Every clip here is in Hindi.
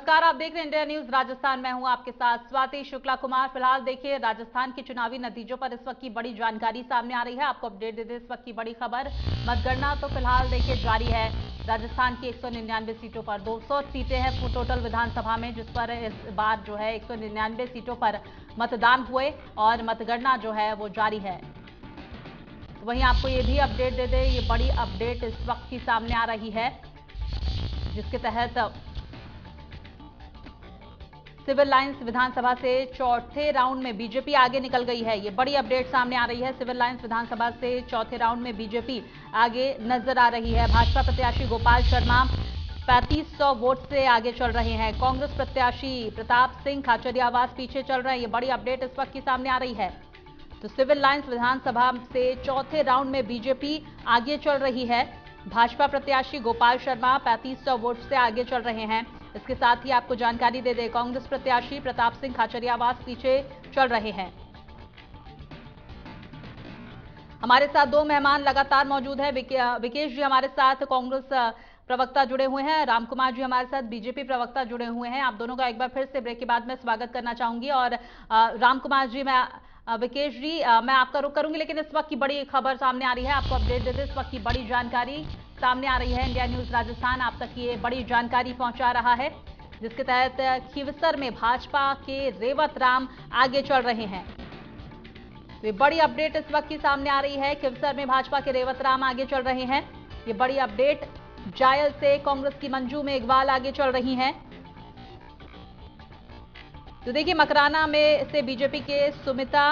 नमस्कार, आप देख रहे हैं इंडिया न्यूज राजस्थान। मैं हूं आपके साथ स्वाति शुक्ला कुमार। फिलहाल देखिए राजस्थान के चुनावी नतीजों पर इस वक्त की बड़ी जानकारी सामने आ रही है। आपको अपडेट दे दें इस वक्त की बड़ी खबर। मतगणना तो फिलहाल देखिए जारी है। राजस्थान की 199 सीटों पर 200 सीटें हैं टोटल विधानसभा में, जिस पर इस बार जो है 199 सीटों पर मतदान हुए और मतगणना जो है वो जारी है। वहीं आपको ये भी अपडेट दे दें, ये बड़ी अपडेट इस वक्त की सामने आ रही है, जिसके तहत सिविल लाइंस विधानसभा से चौथे राउंड में बीजेपी आगे निकल गई है। ये बड़ी अपडेट सामने आ रही है। सिविल लाइंस विधानसभा से चौथे राउंड में बीजेपी आगे नजर आ रही है। भाजपा प्रत्याशी गोपाल शर्मा 3500 वोट से आगे चल रहे हैं। कांग्रेस प्रत्याशी प्रताप सिंह खाचरियावास पीछे चल रहे हैं। ये बड़ी अपडेट इस वक्त की सामने आ रही है। तो सिविल लाइंस विधानसभा से चौथे राउंड में बीजेपी आगे चल रही है। भाजपा प्रत्याशी गोपाल शर्मा 3500 वोट से आगे चल रहे हैं। इसके साथ ही आपको जानकारी दे दें, कांग्रेस प्रत्याशी प्रताप सिंह खाचरियावास पीछे चल रहे हैं। हमारे साथ दो मेहमान लगातार मौजूद हैं। विकेश जी हमारे साथ कांग्रेस प्रवक्ता जुड़े हुए हैं, रामकुमार जी हमारे साथ बीजेपी प्रवक्ता जुड़े हुए हैं। आप दोनों का एक बार फिर से ब्रेक के बाद में स्वागत करना चाहूंगी। और रामकुमार जी, विकेश जी, मैं आपका रुख करूंगी, लेकिन इस वक्त की बड़ी खबर सामने आ रही है। आपको अपडेट देते इस वक्त की बड़ी जानकारी सामने आ रही है। इंडिया न्यूज राजस्थान आप तक ये बड़ी जानकारी पहुंचा रहा है, जिसके तहत खीवसर में भाजपा के रेवत राम आगे चल रहे हैं। ये बड़ी अपडेट इस वक्त की सामने आ रही है। खीवसर में भाजपा के रेवत राम आगे चल रहे हैं। ये बड़ी अपडेट। जायल से कांग्रेस की मंजू मेघवाल आगे चल रही हैं। तो देखिए मकराना में से बीजेपी के सुमिता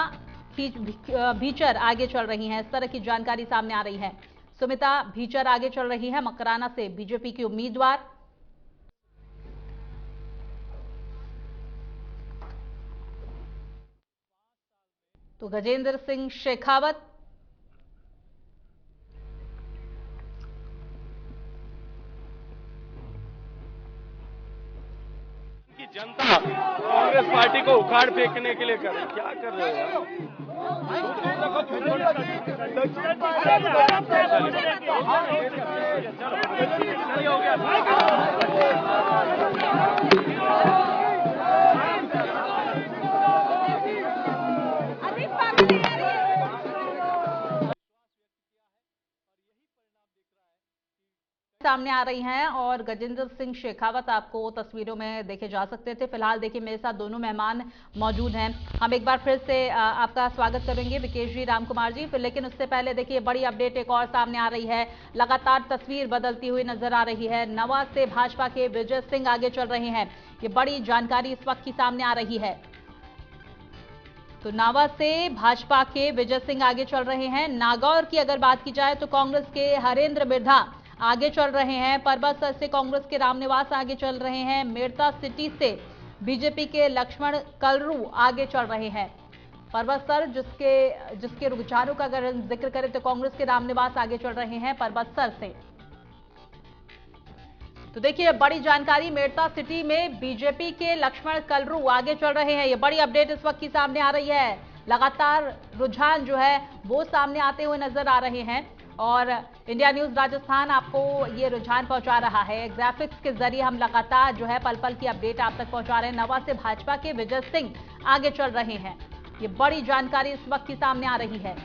भीचर आगे चल रही हैं। इस तरह की जानकारी सामने आ रही है। सुमिता भीचर आगे चल रही है मकराना से बीजेपी की उम्मीदवार। तो गजेंद्र सिंह शेखावत की जनता कांग्रेस पार्टी को उखाड़ फेंकने के लिए कर रही, क्या कर रहे हो सामने आ रही हैं। और गजेंद्र सिंह शेखावत आपको तस्वीरों में देखे जा सकते थे। फिलहाल देखिए मेरे साथ दोनों मेहमान मौजूद हैं। हम एक बार फिर से आपका स्वागत करेंगे विकेश जी, रामकुमार जी, लेकिन उससे पहले देखिए बड़ी अपडेट एक और सामने आ रही है। लगातार तस्वीर बदलती हुई नजर आ रही है। नवा से भाजपा के विजय सिंह आगे चल रहे हैं। ये बड़ी जानकारी इस वक्त की सामने आ रही है। तो नावा से भाजपा के विजय सिंह आगे चल रहे हैं। नागौर की अगर बात की जाए तो कांग्रेस के हरेंद्र बिरधा आगे चल रहे हैं। परबतसर से कांग्रेस के रामनिवास आगे चल रहे हैं। मेड़ता सिटी से बीजेपी के लक्ष्मण कलरू आगे चल रहे हैं। परबतसर जिसके रुझानों का अगर जिक्र करें तो कांग्रेस के रामनिवास आगे चल रहे हैं परबतसर से। तो देखिए बड़ी जानकारी, मेड़ता सिटी में बीजेपी के लक्ष्मण कलरू आगे चल रहे हैं। ये बड़ी अपडेट इस वक्त की सामने आ रही है। लगातार रुझान जो है वो सामने आते हुए नजर आ रहे हैं और इंडिया न्यूज राजस्थान आपको ये रुझान पहुंचा रहा है। ग्राफिक्स के जरिए हम लगातार जो है पल पल की अपडेट आप तक पहुंचा रहे हैं। नवा से भाजपा के विजय सिंह आगे चल रहे हैं। ये बड़ी जानकारी इस वक्त की सामने आ रही है।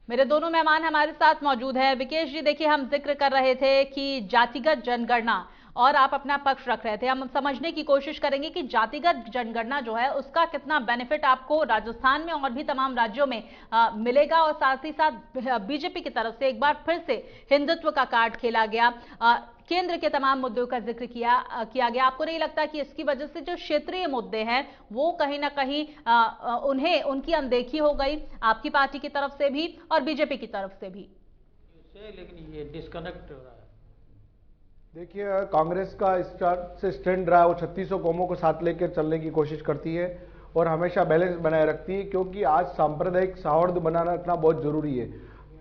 मेरे दोनों मेहमान हमारे साथ मौजूद हैं। विकेश जी, देखिए हम जिक्र कर रहे थे कि जातिगत जनगणना और आप अपना पक्ष रख रहे थे। हम समझने की कोशिश करेंगे कि जातिगत जनगणना जो है उसका कितना बेनिफिट आपको राजस्थान में और भी तमाम राज्यों में मिलेगा, और साथ ही साथ बीजेपी की तरफ से एक बार फिर से हिंदुत्व का कार्ड खेला गया, केंद्र के तमाम मुद्दों का जिक्र किया गया। आपको नहीं लगता कि इसकी वजह से जो क्षेत्रीय मुद्दे हैं वो कहीं ना कहीं उनकी अनदेखी हो गई, आपकी पार्टी की तरफ से भी और बीजेपी की तरफ से भी? लेकिन ये डिस्कनेक्ट हो रहा है। देखिए कांग्रेस का से स्टैंड रहा है, वो 3600 कौमों को साथ लेकर चलने की कोशिश करती है और हमेशा बैलेंस बनाए रखती है, क्योंकि आज सांप्रदायिक सौहार्द बनाना रखना बहुत जरूरी है।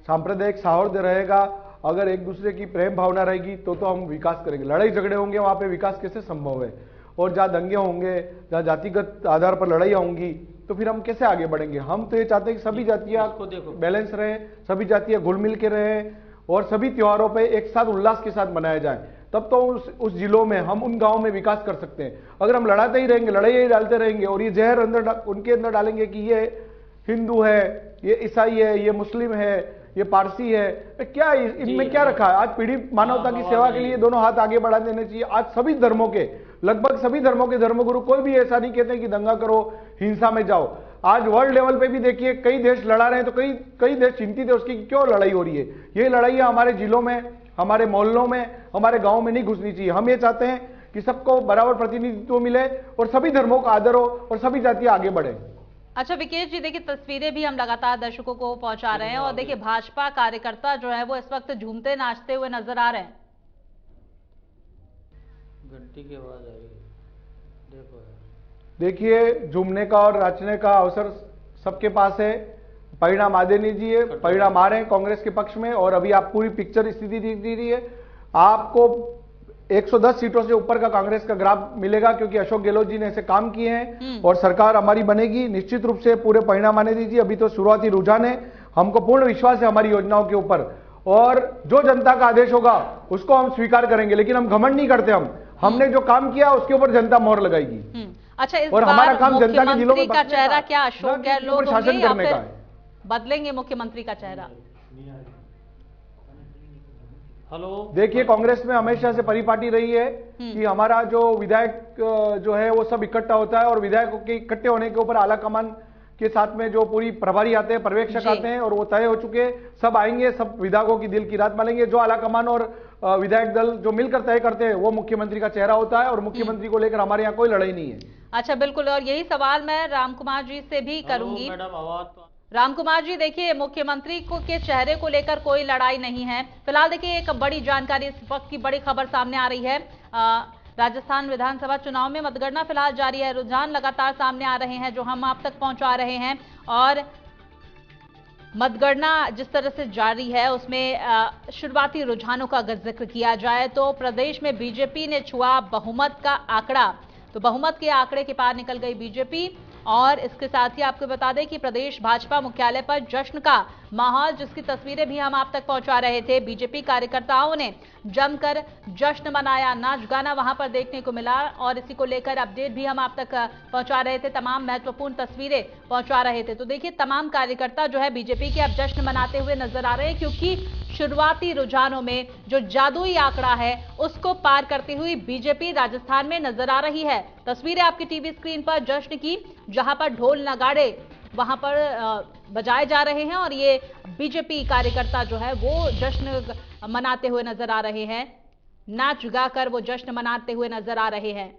सांप्रदायिक सौहार्द रहेगा, अगर एक दूसरे की प्रेम भावना रहेगी तो हम विकास करेंगे। लड़ाई झगड़े होंगे वहां पे विकास कैसे संभव है? और जहां दंगे होंगे, जहां जातिगत आधार पर लड़ाइयां होंगी, तो फिर हम कैसे आगे बढ़ेंगे? हम तो ये चाहते हैं कि सभी जातियां बैलेंस रहे, सभी जातियां घुल मिल के रहे और सभी त्योहारों पे एक साथ उल्लास के साथ मनाया जाए, तब तो उस जिलों में हम उन गांवों में विकास कर सकते हैं। अगर हम लड़ाते ही रहेंगे, लड़ाई ही डालते रहेंगे और ये जहर उनके अंदर डालेंगे कि ये हिंदू है, ये ईसाई है, ये मुस्लिम है, ये पारसी है, क्या इनमें क्या रखा है? आज पीड़ित मानवता की सेवा के लिए दोनों हाथ आगे बढ़ा देने चाहिए। आज सभी धर्मों के, लगभग सभी धर्मों के धर्मगुरु कोई भी ऐसा नहीं कहते कि दंगा करो, हिंसा में जाओ। आज वर्ल्ड लेवल पे भी देखिए कई देश लड़ा रहे हैं, तो कई देश चिंतित है उसकी क्यों लड़ाई हो रही है। ये लड़ाइयां हमारे जिलों में, हमारे मोहल्लों में, हमारे गांव में नहीं घुसनी चाहिए। हम ये चाहते हैं कि सबको बराबर प्रतिनिधित्व मिले और सभी धर्मों का आदर हो और सभी जातियां आगे बढ़े। अच्छा विकेश जी, देखिए तस्वीरें भी हम लगातार दर्शकों को पहुंचा रहे हैं और देखिए भाजपा कार्यकर्ता जो है वो इस वक्त झूमते नाचते हुए नजर आ रहे हैं। घंटी की आवाज आ रही है, देखो। देखिए झूमने का और नाचने का अवसर सबके पास है। परिणाम आ देने दीजिए, परिणाम आ रहे हैं कांग्रेस के पक्ष में। और अभी आप पूरी पिक्चर स्थिति देख दीजिए, आपको 110 सीटों से ऊपर का कांग्रेस का ग्राफ मिलेगा, क्योंकि अशोक गहलोत जी ने ऐसे काम किए हैं और सरकार हमारी बनेगी। निश्चित रूप से पूरे परिणाम आने दीजिए। अभी तो शुरुआती रुझान है, हमको पूर्ण विश्वास है हमारी योजनाओं के ऊपर, और जो जनता का आदेश होगा उसको हम स्वीकार करेंगे। लेकिन हम घमंड नहीं करते, हमने जो काम किया उसके ऊपर जनता मोहर लगाएगी। अच्छा, इस और हमारा काम जनता के दिलों में का चेहरा क्या अशोक गहलोत शासन करने का है। बदलेंगे मुख्यमंत्री का चेहरा? हेलो, देखिए कांग्रेस में हमेशा से परिपाटी रही है कि हमारा जो विधायक जो है वो सब इकट्ठा होता है, और विधायकों के इकट्ठे होने के ऊपर आला कमान के साथ में जो पूरी प्रभारी आते हैं, पर्यवेक्षक आते हैं, और वो तय हो चुके, सब आएंगे, सब विधायकों की दिल की रात मानेंगे। जो आला कमान और विधायक दल जो मिलकर तय करते हैं वो मुख्यमंत्री का चेहरा होता है, और मुख्यमंत्री को लेकर हमारे यहाँ कोई लड़ाई नहीं है। अच्छा बिल्कुल, और यही सवाल मैं राम कुमार जी से भी करूंगी। मैडम आवाज तो राम कुमार जी, देखिए मुख्यमंत्री के चेहरे को लेकर कोई लड़ाई नहीं है फिलहाल। देखिए एक बड़ी जानकारी, इस वक्त की बड़ी खबर सामने आ रही है। राजस्थान विधानसभा चुनाव में मतगणना फिलहाल जारी है। रुझान लगातार सामने आ रहे हैं जो हम आप तक पहुंचा रहे हैं, और मतगणना जिस तरह से जारी है उसमें शुरुआती रुझानों का अगर जिक्र किया जाए तो प्रदेश में बीजेपी ने छुआ बहुमत का आंकड़ा। तो बहुमत के आंकड़े के पार निकल गई बीजेपी, और इसके साथ ही आपको बता दें कि प्रदेश भाजपा मुख्यालय पर जश्न का माहौल, जिसकी तस्वीरें भी हम आप तक पहुंचा रहे थे। बीजेपी कार्यकर्ताओं ने जमकर जश्न मनाया, नाच गाना वहां पर देखने को मिला, और इसी को लेकर अपडेट भी हम आप तक पहुंचा रहे थे, तमाम महत्वपूर्ण तस्वीरें पहुंचा रहे थे। तो देखिए तमाम कार्यकर्ता जो है बीजेपी के अब जश्न मनाते हुए नजर आ रहे हैं, क्योंकि शुरुआती रुझानों में जो जादुई आंकड़ा है उसको पार करती हुई बीजेपी राजस्थान में नजर आ रही है। तस्वीरें आपकी टीवी स्क्रीन पर जश्न की, जहां पर ढोल नगाड़े वहां पर बजाए जा रहे हैं, और ये बीजेपी कार्यकर्ता जो है वो जश्न मनाते हुए नजर आ रहे हैं, नाच गाकर वो जश्न मनाते हुए नजर आ रहे हैं।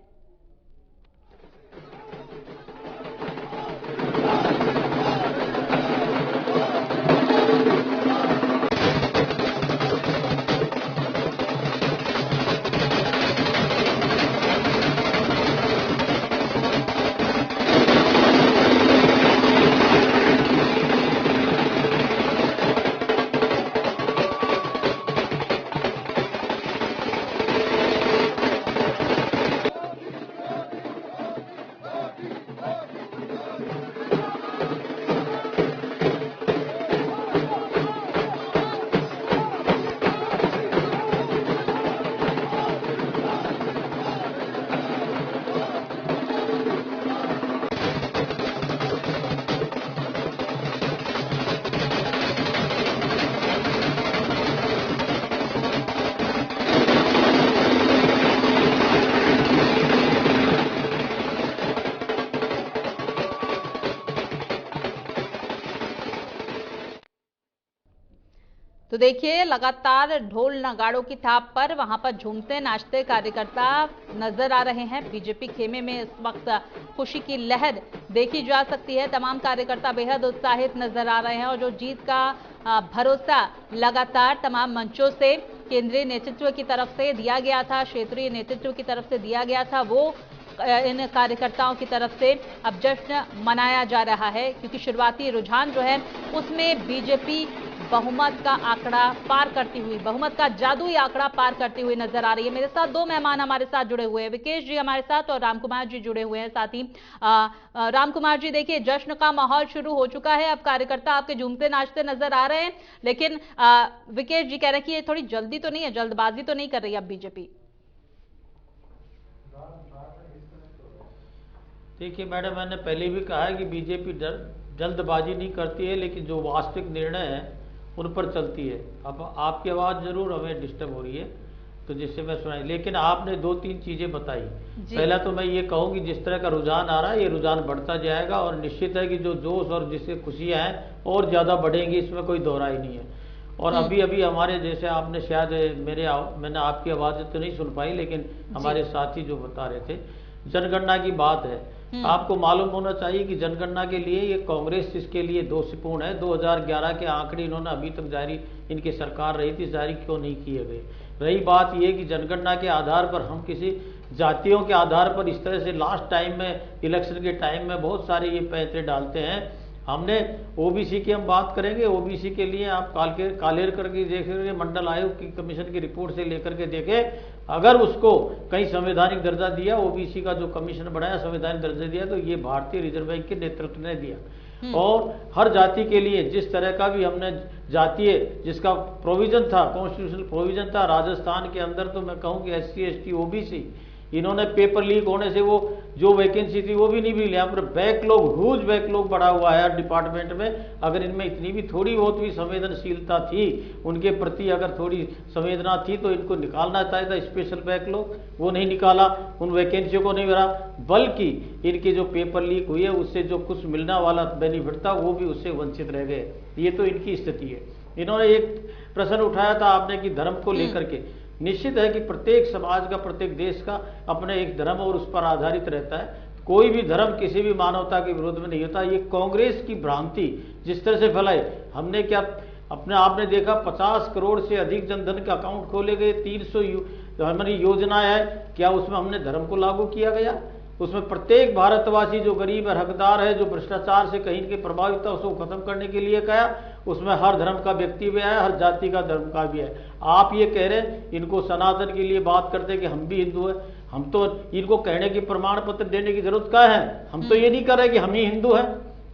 तो देखिए लगातार ढोल नगाड़ों की थाप पर वहां पर झूमते नाचते कार्यकर्ता नजर आ रहे हैं। बीजेपी खेमे में इस वक्त खुशी की लहर देखी जा सकती है। तमाम कार्यकर्ता बेहद उत्साहित नजर आ रहे हैं, और जो जीत का भरोसा लगातार तमाम मंचों से, केंद्रीय नेतृत्व की तरफ से दिया गया था, क्षेत्रीय नेतृत्व की तरफ से दिया गया था, वो इन कार्यकर्ताओं की तरफ से अब जश्न मनाया जा रहा है, क्योंकि शुरुआती रुझान जो है उसमें बीजेपी बहुमत का आंकड़ा पार करती हुई, बहुमत का जादुई आंकड़ा पार करती हुई नजर आ रही है। मेरे साथ दो मेहमान हमारे साथ जुड़े हुए हैं, विकेश जी हमारे साथ और राम कुमार जी जुड़े हुए हैं साथ ही। राम कुमार जी, देखिए जश्न का माहौल शुरू हो चुका है, अब कार्यकर्ता आपके झूमते नाचते नजर आ रहे हैं, लेकिन विकेश जी कह रहे हैं कि ये थोड़ी जल्दी तो नहीं है, जल्दबाजी तो नहीं कर रही अब बीजेपी? देखिए मैडम, मैंने पहले भी कहा है कि बीजेपी जल्दबाजी नहीं करती है, लेकिन जो वास्तविक निर्णय है उन पर चलती है। अब आपकी आवाज़ जरूर हमें डिस्टर्ब हो रही है, तो जिससे मैं सुनाई, लेकिन आपने दो तीन चीज़ें बताई। पहला तो मैं ये कहूँ कि जिस तरह का रुझान आ रहा है, ये रुझान बढ़ता जाएगा और निश्चित है कि जो जोश और जिससे खुशियाँ हैं और ज़्यादा बढ़ेंगी, इसमें कोई दोहराई नहीं है। और अभी अभी हमारे जैसे आपने शायद मैंने आपकी आवाज़ तो नहीं सुन पाई, लेकिन हमारे साथी जो बता रहे थे, जनगणना की बात है। आपको मालूम होना चाहिए कि जनगणना के लिए ये कांग्रेस इसके लिए दोषपूर्ण है। 2011 के आंकड़े इन्होंने अभी तक जारी, इनकी सरकार रही थी, जारी क्यों नहीं किए गए। रही बात ये कि जनगणना के आधार पर हम किसी जातियों के आधार पर इस तरह से लास्ट टाइम में, इलेक्शन के टाइम में बहुत सारे ये पैंतरे डालते हैं। हमने ओबीसी की हम बात करेंगे, ओबीसी के लिए आप कालेरकर की देखेंगे, मंडल आयोग की कमीशन की रिपोर्ट से लेकर के देखें, अगर उसको कहीं संवैधानिक दर्जा दिया, ओबीसी का जो कमीशन बनाया संवैधानिक दर्जा दिया, तो ये भारतीय रिजर्व बैंक के नेतृत्व ने दिया। और हर जाति के लिए जिस तरह का भी हमने जातीय जिसका प्रोविजन था, कॉन्स्टिट्यूशनल प्रोविजन था, राजस्थान के अंदर तो मैं कहूँ कि SC ST OBC, इन्होंने पेपर लीक होने से वो जो वैकेंसी थी वो भी नहीं मिली। यहाँ पर बैकलॉग, ह्यूज बैकलॉग बढ़ा हुआ है हर डिपार्टमेंट में। अगर इनमें इतनी भी थोड़ी बहुत भी संवेदनशीलता थी, उनके प्रति अगर थोड़ी संवेदना थी, तो इनको निकालना चाहिए था स्पेशल बैकलॉग, वो नहीं निकाला, उन वैकेंसियों को नहीं भरा, बल्कि इनके जो पेपर लीक हुई है उससे जो कुछ मिलने वाला बेनिफिट था वो भी उससे वंचित रह गए। ये तो इनकी स्थिति है। इन्होंने एक प्रश्न उठाया था आपने कि धर्म को लेकर के, निश्चित है कि प्रत्येक समाज का, प्रत्येक देश का अपने एक धर्म और उस पर आधारित रहता है। कोई भी धर्म किसी भी मानवता के विरोध में नहीं होता। ये कांग्रेस की भ्रांति जिस तरह से फैलाई, हमने क्या अपने आपने देखा 50 करोड़ से अधिक जनधन के अकाउंट खोले गए, 300 हमारी योजनाएं है, क्या उसमें हमने धर्म को लागू किया गया? उसमें प्रत्येक भारतवासी जो गरीब है, हकदार है, जो भ्रष्टाचार से कहीं के प्रभावित था, उसको खत्म करने के लिए कहा। उसमें हर धर्म का व्यक्ति भी है, हर जाति का धर्म का भी है। आप ये कह रहे हैं, इनको सनातन के लिए बात करते हैं कि हम भी हिंदू हैं, हम तो इनको कहने की प्रमाण पत्र देने की जरूरत क्या है? हम तो ये नहीं कर रहे कि हम ही हिंदू हैं,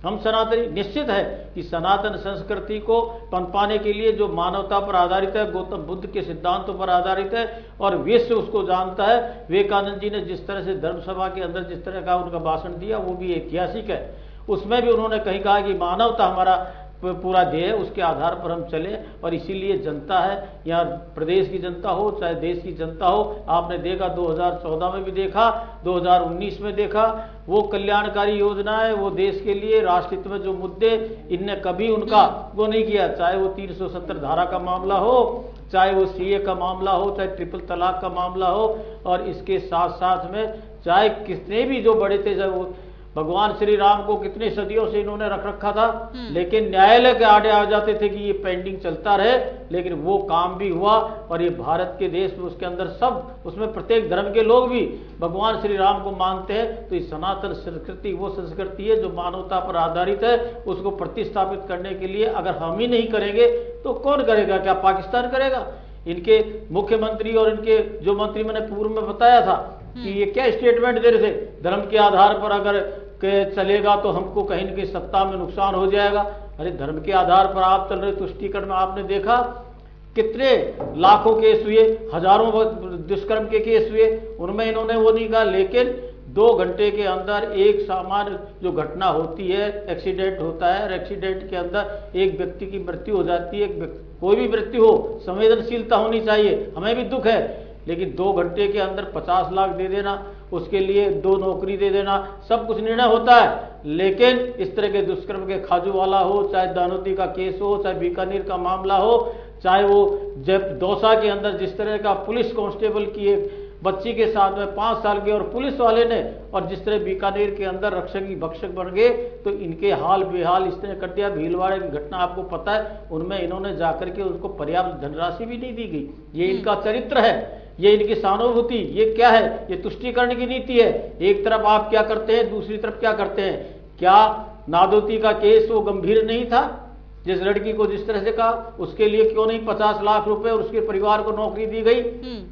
हम सनातनी। निश्चित है कि सनातन संस्कृति को पनपाने के लिए जो मानवता पर आधारित है, गौतम बुद्ध के सिद्धांतों पर आधारित है और विश्व उसको जानता है। विवेकानंद जी ने जिस तरह से धर्मसभा के अंदर जिस तरह का उनका भाषण दिया, वो भी ऐतिहासिक है। उसमें भी उन्होंने कहीं कहा कि मानवता हमारा पूरा ध्येय, उसके आधार पर हम चले। और इसीलिए जनता है, यहाँ प्रदेश की जनता हो चाहे देश की जनता हो, आपने देखा 2014 में भी देखा, 2019 में देखा, वो कल्याणकारी योजना है, वो देश के लिए राष्ट्रहित में जो मुद्दे, इनने कभी उनका वो नहीं किया। चाहे वो 370 धारा का मामला हो, चाहे वो CA का मामला हो, चाहे ट्रिपल तलाक का मामला हो, और इसके साथ साथ में चाहे कितने भी जो बड़े थे, चाहे वो भगवान श्री राम को कितने सदियों से इन्होंने रख रखा था, लेकिन न्यायालय के आड़े आ जाते थे कि ये पेंडिंग चलता रहे, लेकिन वो काम भी हुआ। और ये भारत के देश में, उसके अंदर सब, उसमें प्रत्येक धर्म के लोग भी भगवान श्री राम को मानते हैं। तो ये सनातन संस्कृति वो संस्कृति है जो मानवता पर आधारित है। उसको प्रतिस्थापित करने के लिए अगर हम ही नहीं करेंगे तो कौन करेगा? क्या पाकिस्तान करेगा? इनके मुख्यमंत्री और इनके जो मंत्री, मैंने पूर्व में बताया था कि ये क्या स्टेटमेंट दे रहे थे, धर्म के आधार पर अगर चलेगा तो हमको कहीं न कहीं सत्ता में नुकसान हो जाएगा। अरे धर्म के आधार पर आप चल रहे, तुष्टीकरण में आपने देखा कितने लाखों केस हुए, हजारों दुष्कर्म के केस हुए, उनमें इन्होंने वो नहीं कहा। लेकिन 2 घंटे के अंदर एक सामान्य जो घटना होती है, एक्सीडेंट होता है, और एक्सीडेंट के अंदर एक व्यक्ति की मृत्यु हो जाती है। कोई भी मृत्यु हो, संवेदनशीलता होनी चाहिए, हमें भी दुख है, लेकिन 2 घंटे के अंदर 50 लाख दे देना, उसके लिए 2 नौकरी दे देना, सब कुछ निर्णय होता है। लेकिन इस तरह के दुष्कर्म के खाजूवाला हो, चाहे दानोदी का केस हो, चाहे बीकानेर का मामला हो, चाहे वो जब दौसा के अंदर जिस तरह का पुलिस कांस्टेबल की एक बच्ची के साथ में 5 साल के और पुलिस वाले ने, और जिस तरह बीकानेर के अंदर रक्षक भक्षक बन गए, तो इनके हाल बेहाल इस तरह कर दिया। भीलवाड़े की घटना आपको पता है, उनमें इन्होंने जाकर के उनको पर्याप्त धनराशि भी नहीं दी गई। ये इनका चरित्र है, ये इनकी सहानुभूति, ये क्या है? ये तुष्टीकरण की नीति है। एक तरफ आप क्या करते हैं, दूसरी तरफ क्या करते हैं। क्या नादौती का केस वो गंभीर नहीं था? जिस लड़की को जिस तरह से कहा, उसके लिए क्यों नहीं 50 लाख रुपए और उसके परिवार को नौकरी दी गई?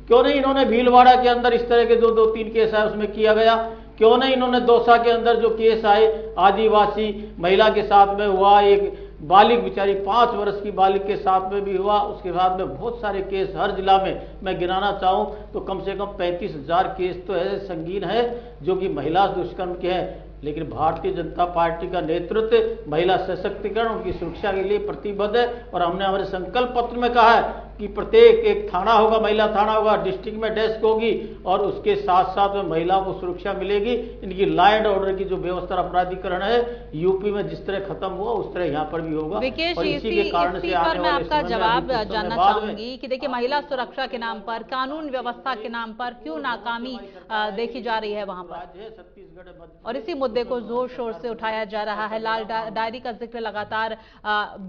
क्यों नहीं इन्होंने भीलवाड़ा के अंदर इस तरह के जो 2-3 केस आए उसमें किया गया? क्यों नहीं इन्होंने दौसा के अंदर जो केस आए आदिवासी महिला के साथ में हुआ, एक बालिग बेचारी 5 वर्ष की बालिग के साथ में भी हुआ, उसके बाद में बहुत सारे केस हर जिला में मैं गिनाना चाहूं तो कम से कम 35,000 केस तो ऐसे संगीन है जो कि महिला दुष्कर्म के हैं। लेकिन भारतीय जनता पार्टी का नेतृत्व महिला सशक्तिकरण, उनकी सुरक्षा के लिए प्रतिबद्ध है और हमने हमारे संकल्प पत्र में कहा है कि प्रत्येक एक थाना होगा, महिला थाना होगा, डिस्ट्रिक्ट में डेस्क होगी और उसके साथ साथ में महिलाओं को सुरक्षा मिलेगी। इनकी लॉ एंड ऑर्डर की जो व्यवस्था अपराधीकरण है यूपी में जिस तरह खत्म हुआ उस तरह यहाँ पर भी होगा। और इसी के कारण से आने मैं आपका जवाब जानना चाहूंगी कि देखिए महिला सुरक्षा के नाम पर, कानून व्यवस्था के नाम पर क्यों नाकामी देखी जा रही है वहां पर, और इसी मुद्दे को जोर शोर से उठाया जा रहा है। लाल डायरी का जिक्र लगातार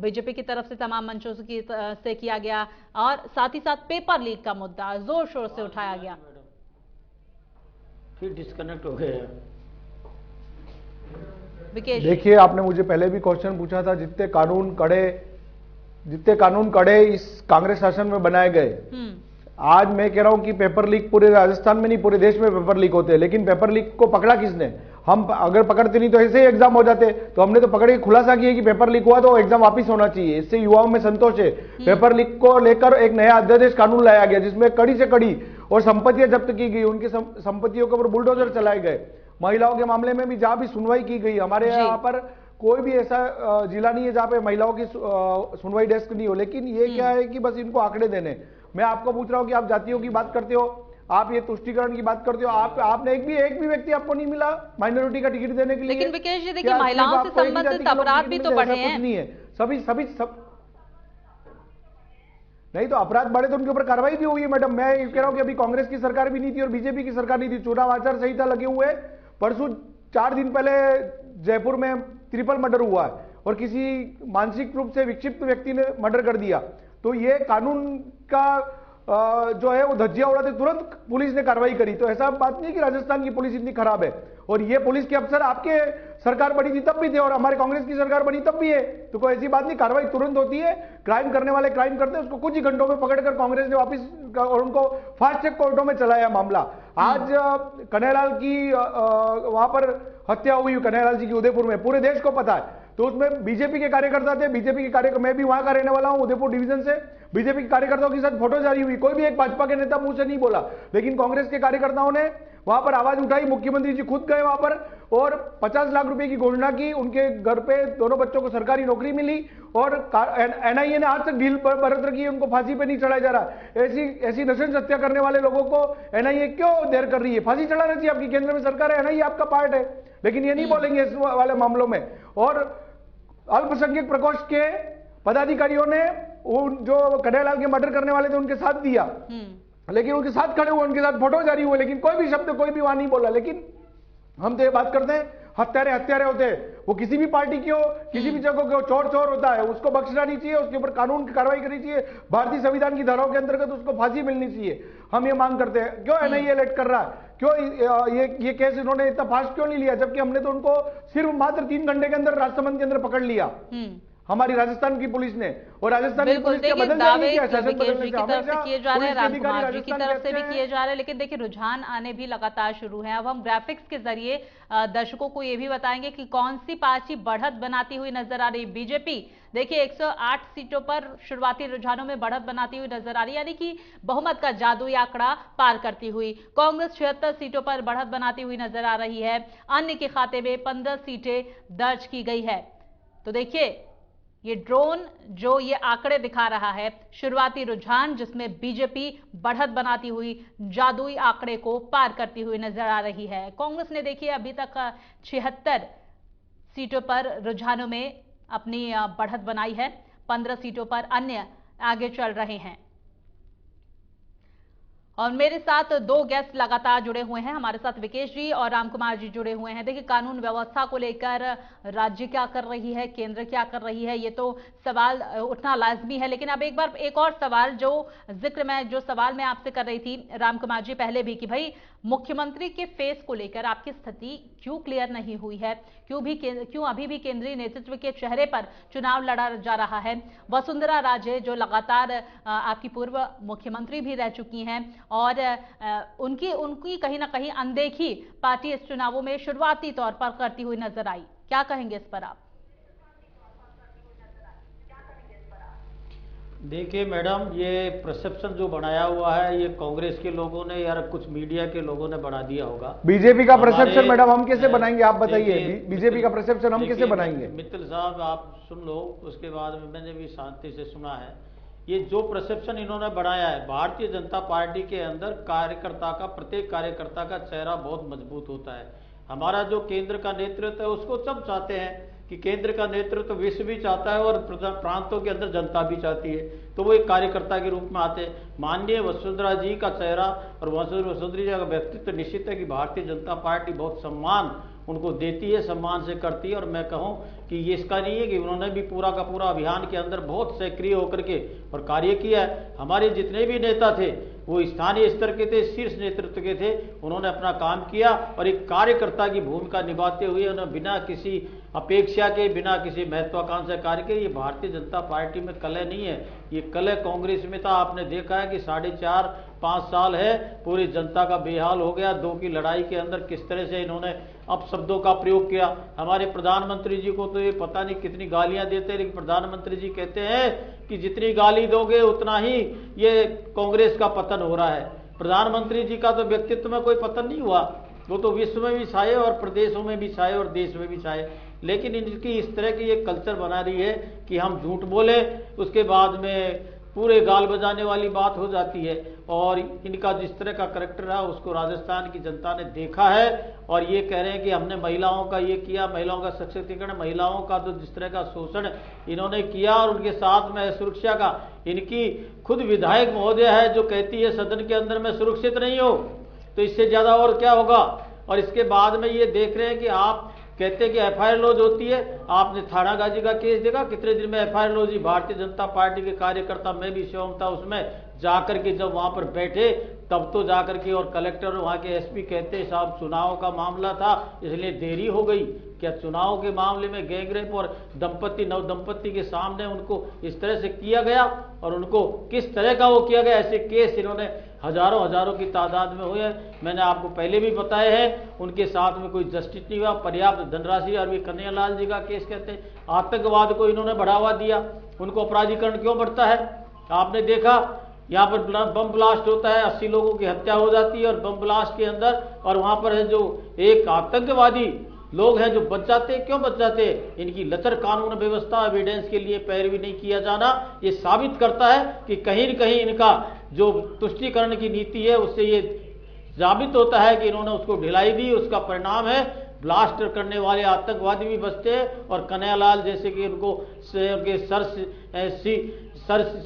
बीजेपी की तरफ से तमाम मंचों से किया गया और साथ ही साथ पेपर लीक का मुद्दा जोर शोर से उठाया गया। फिर डिस्कनेक्ट हो गए। देखिए, आपने मुझे पहले भी क्वेश्चन पूछा था, जितने कानून कड़े इस कांग्रेस शासन में बनाए गए, आज मैं कह रहा हूं कि पेपर लीक पूरे राजस्थान में नहीं पूरे देश में पेपर लीक होते हैं, लेकिन पेपर लीक को पकड़ा किसने? हम अगर पकड़ते नहीं तो ऐसे ही एग्जाम हो जाते। तो हमने तो पकड़ के खुलासा किया कि पेपर लीक हुआ तो एग्जाम वापस होना चाहिए। इससे युवाओं में संतोष है। पेपर लीक को लेकर एक नया अध्यादेश कानून लाया गया जिसमें कड़ी से कड़ी और संपत्तियां जब्त की गई, उनकी संपत्तियों के ऊपर बुलडोजर चलाए गए। महिलाओं के मामले में भी जहां भी सुनवाई की गई, हमारे यहाँ पर कोई भी ऐसा जिला नहीं है जहां पे महिलाओं की सुनवाई डेस्क नहीं हो। लेकिन ये क्या है कि बस इनको आंकड़े देने। मैं आपको पूछ रहा हूं कि आप जातियों की बात करते हो, आप ये तुष्टीकरण की बात करते हो, आपने एक भी व्यक्ति आपको नहीं मिला माइनॉरिटी का टिकट देने के लिए? लेकिन विकेश जी देखिए, महिलाओं से संबंधित अपराध भी तो बढ़े हैं। नहीं है, सब नहीं तो अपराध बढ़े तो उनके ऊपर कार्रवाई भी हुई है। मैडम, मैं कह रहा हूं कि अभी कांग्रेस की सरकार भी नहीं थी और बीजेपी की सरकार नहीं थी, चुनाव आचार संहिता लगे हुए। परसों 4 दिन पहले जयपुर में ट्रिपल मर्डर हुआ है और किसी मानसिक रूप से विक्षिप्त व्यक्ति ने मर्डर कर दिया। तो ये कानून का जो है वो धज्जियां उड़ाते तुरंत पुलिस ने कार्रवाई करी। तो ऐसा बात नहीं कि राजस्थान की पुलिस इतनी खराब है। और ये पुलिस के अफसर आपके सरकार बनी थी तब भी थे और हमारे कांग्रेस की सरकार बनी तब भी है। तो कोई ऐसी बात नहीं, कार्रवाई तुरंत होती है। क्राइम करने वाले क्राइम करते हैं, उसको कुछ ही घंटों में पकड़कर कांग्रेस ने वापस और उनको फास्ट ट्रैक कोर्टों में चलाया मामला। आज कन्हैयालाल की वहां पर हत्या हुई, कन्हैयालाल जी की उदयपुर में, पूरे देश को पता है। तो उसमें बीजेपी के कार्यकर्ता थे, बीजेपी के कार्यकर्ता, मैं भी वहां का रहने वाला हूं उदयपुर डिवीजन से। बीजेपी के कार्यकर्ताओं के साथ फोटो जारी हुई, कोई भी एक भाजपा के नेता मुंह से नहीं बोला, लेकिन कांग्रेस के कार्यकर्ताओं ने वहां पर आवाज उठाई। मुख्यमंत्री जी खुद गए वहां पर और 50 लाख रुपए की घोषणा की। उनके घर पे दोनों बच्चों को सरकारी नौकरी मिली और एनआईए ने आज तक ढील बरत रखी है, उनको फांसी पे नहीं चढ़ाया जा रहा। ऐसी नृशंस हत्या करने वाले लोगों को एनआईए क्यों देर कर रही है? फांसी चढ़ाना चाहिए। आपकी केंद्र में सरकार है, एनआईए आपका पार्ट है, लेकिन ये नहीं बोलेंगे इस वाले मामलों में। और अल्पसंख्यक प्रकोष्ठ के पदाधिकारियों ने जो कन्हैयालाल के मर्डर करने वाले थे उनके साथ दिया, लेकिन उनके साथ खड़े हुए, उनके साथ फोटो जारी हुए, लेकिन कोई भी शब्द कोई भी वहां नहीं बोला। लेकिन हम तो ये बात करते हैं, हत्यारे होते हैं, वो किसी भी पार्टी की हो, किसी भी जगह के हो, चोर होता है, उसको बख्शना नहीं चाहिए, उसके ऊपर कानून की कार्रवाई करनी चाहिए, भारतीय संविधान की धाराओं के अंतर्गत उसको फांसी मिलनी चाहिए। हम ये मांग करते हैं। क्यों एनआईए लेट कर रहा है? क्यों ये केस इन्होंने इतना फास्ट क्यों नहीं लिया? जबकि हमने तो उनको सिर्फ मात्र 3 घंटे के अंदर राजसमंद के अंदर पकड़ लिया, हमारी राजस्थान की पुलिस ने। और राजस्थान की पुलिस के बदल दावे विकेश जी की तरफ से किए जा रहे हैं, रामकुमार जी की तरफ से भी किए जा रहे हैं, लेकिन देखिए रुझान आने भी लगातार शुरू हैं। अब हम ग्राफिक्स के जरिए दर्शकों को ये भी बताएंगे कि कौन सी पार्टी बढ़त बनाती हुई नजर आ रही। बीजेपी देखिए 108 सीटों पर शुरुआती रुझानों में बढ़त बनाती हुई नजर आ रही, यानी कि बहुमत का जादुई आंकड़ा पार करती हुई। कांग्रेस 76 सीटों पर बढ़त बनाती हुई नजर आ रही है। अन्य के खाते में 15 सीटें दर्ज की गई है। तो देखिए ये ड्रोन जो ये आंकड़े दिखा रहा है, शुरुआती रुझान जिसमें बीजेपी बढ़त बनाती हुई जादुई आंकड़े को पार करती हुई नजर आ रही है। कांग्रेस ने देखिए अभी तक 76 सीटों पर रुझानों में अपनी बढ़त बनाई है, 15 सीटों पर अन्य आगे चल रहे हैं। और मेरे साथ दो गेस्ट लगातार जुड़े हुए हैं, हमारे साथ विकेश जी और राम कुमार जी जुड़े हुए हैं। देखिए, कानून व्यवस्था को लेकर राज्य क्या कर रही है, केंद्र क्या कर रही है, ये तो सवाल उठना लाजमी है। लेकिन अब एक और सवाल जो सवाल मैं आपसे कर रही थी राम कुमार जी पहले भी, कि भाई मुख्यमंत्री के फेस को लेकर आपकी स्थिति क्यों क्लियर नहीं हुई है, क्यों अभी भी केंद्रीय नेतृत्व के चेहरे पर चुनाव लड़ा जा रहा है। वसुंधरा राजे जो लगातार आपकी पूर्व मुख्यमंत्री भी रह चुकी हैं और उनकी कहीं ना कहीं अनदेखी पार्टी इस चुनावों में शुरुआती तौर पर करती हुई नजर आई, क्या कहेंगे इस पर आप? देखिए मैडम, ये परसेप्शन जो बनाया हुआ है ये कांग्रेस के लोगों ने या कुछ मीडिया के लोगों ने बना दिया होगा। बीजेपी का परसेप्शन मैडम हम कैसे बनाएंगे, आप बताइए। बीजेपी का परसेप्शन हम कैसे बनाएंगे? मित्तल साहब आप सुन लो, उसके बाद में मैंने भी शांति से सुना है। ये जो परसेप्शन इन्होंने बनाया है, भारतीय जनता पार्टी के अंदर प्रत्येक कार्यकर्ता का चेहरा बहुत मजबूत होता है। हमारा जो केंद्र का नेतृत्व है उसको सब चाहते हैं कि केंद्र का नेतृत्व विश्व भी चाहता है और प्रांतों के अंदर जनता भी चाहती है, तो वो एक कार्यकर्ता के रूप में आते हैं। माननीय वसुंधरा जी का चेहरा और वसुंधरा जी का व्यक्तित्व निश्चित है कि भारतीय जनता पार्टी बहुत सम्मान उनको देती है, सम्मान से करती है। और मैं कहूं कि ये इसका नहीं है कि उन्होंने भी पूरा का पूरा अभियान के अंदर बहुत सक्रिय होकर के और कार्य किया है। हमारे जितने भी नेता थे वो स्थानीय स्तर के थे, शीर्ष नेतृत्व के थे, उन्होंने अपना काम किया और एक कार्यकर्ता की भूमिका निभाते हुए उन्होंने बिना किसी अपेक्षा के, बिना किसी महत्वाकांक्षा कार्य के। ये भारतीय जनता पार्टी में कलह नहीं है, ये कलह कांग्रेस में था। आपने देखा है कि 4.5-5 साल है पूरी जनता का बेहाल हो गया। 2 की लड़ाई के अंदर किस तरह से इन्होंने अपशब्दों का प्रयोग किया। हमारे प्रधानमंत्री जी को तो ये पता नहीं कितनी गालियां देते हैं, लेकिन प्रधानमंत्री जी कहते हैं कि जितनी गाली दोगे उतना ही ये कांग्रेस का पतन हो रहा है। प्रधानमंत्री जी का तो व्यक्तित्व में कोई पतन नहीं हुआ, वो तो विश्व में भी छाए और प्रदेशों में भी छाए और देश में भी छाए। लेकिन इनकी इस तरह की एक कल्चर बना रही है कि हम झूठ बोले, उसके बाद में पूरे गाल बजाने वाली बात हो जाती है। और इनका जिस तरह का करैक्टर रहा उसको राजस्थान की जनता ने देखा है और ये कह रहे हैं कि हमने महिलाओं का ये किया, महिलाओं का सशक्तिकरण, महिलाओं का तो जिस तरह का शोषण इन्होंने किया और उनके साथ में सुरक्षा का। इनकी खुद विधायक महोदय है जो कहती है सदन के अंदर में सुरक्षित नहीं हो, तो इससे ज्यादा और क्या होगा। और इसके बाद में ये देख रहे हैं कि आप कहते हैं कि एफआईआर लॉज होती है। आपने थानागाजी का केस देखा, कितने दिन में एफआईआर लॉज हुई। भारतीय जनता पार्टी के कार्यकर्ता, मैं भी स्वयं था उसमें, जाकर के जब वहां पर बैठे तब तो जाकर के और कलेक्टर और वहां के एसपी कहते हैं साहब चुनाव का मामला था इसलिए देरी हो गई। क्या चुनाव के मामले में गैंगरेप और नव दंपत्ति के सामने उनको इस तरह से किया गया और उनको किस तरह का वो किया गया। ऐसे केस इन्होंने हजारों की तादाद में हुए। मैंने आपको पहले भी बताए हैं, उनके साथ में कोई जस्टिस नहीं हुआ। पर्याप्त धनराशि, अरविंद कन्हैयालाल जी का केस कहते हैं आतंकवाद को इन्होंने बढ़ावा दिया, उनको अपराधीकरण क्यों बढ़ता है। आपने देखा यहाँ पर बम ब्लास्ट होता है, 80 लोगों की हत्या हो जाती है और बम ब्लास्ट के अंदर, और वहां पर है जो एक आतंकवादी लोग हैं जो बच जाते हैं। क्यों बच जाते हैं? इनकी लचर कानून व्यवस्था, एविडेंस के लिए पैरवी नहीं किया जाना, ये साबित करता है कि कहीं न कहीं इनका जो तुष्टीकरण की नीति है उससे ये साबित होता है कि इन्होंने उसको ढिलाई दी। उसका परिणाम है ब्लास्ट करने वाले आतंकवादी भी बचते हैं और कन्हैयालाल जैसे कि उनको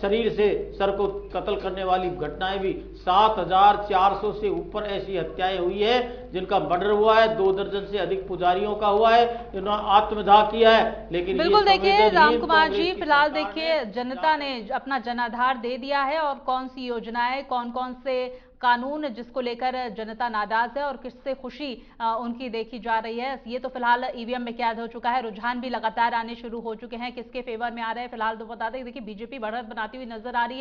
शरीर से सर को कत्ल करने वाली घटनाएं भी 7400 से ऊपर ऐसी हत्याएं हुई है जिनका मर्डर हुआ है। 2 दर्जन से अधिक पुजारियों का हुआ है, इन्होंने आत्मदाह किया है। लेकिन बिल्कुल देखिए राम कुमार जी, फिलहाल देखिए जनता ने अपना जनाधार दे दिया है और कौन सी योजनाएं, कौन कौन से कानून जिसको लेकर जनता नाराज है और किससे खुशी उनकी देखी जा रही है, ये तो फिलहाल ईवीएम में कैद हो चुका है। रुझान भी लगातार आने शुरू हो चुके हैं, किसके फेवर में आ रहे हैं फिलहाल तो बता दें। देखिए बीजेपी बढ़त बनाती हुई नजर आ रही है।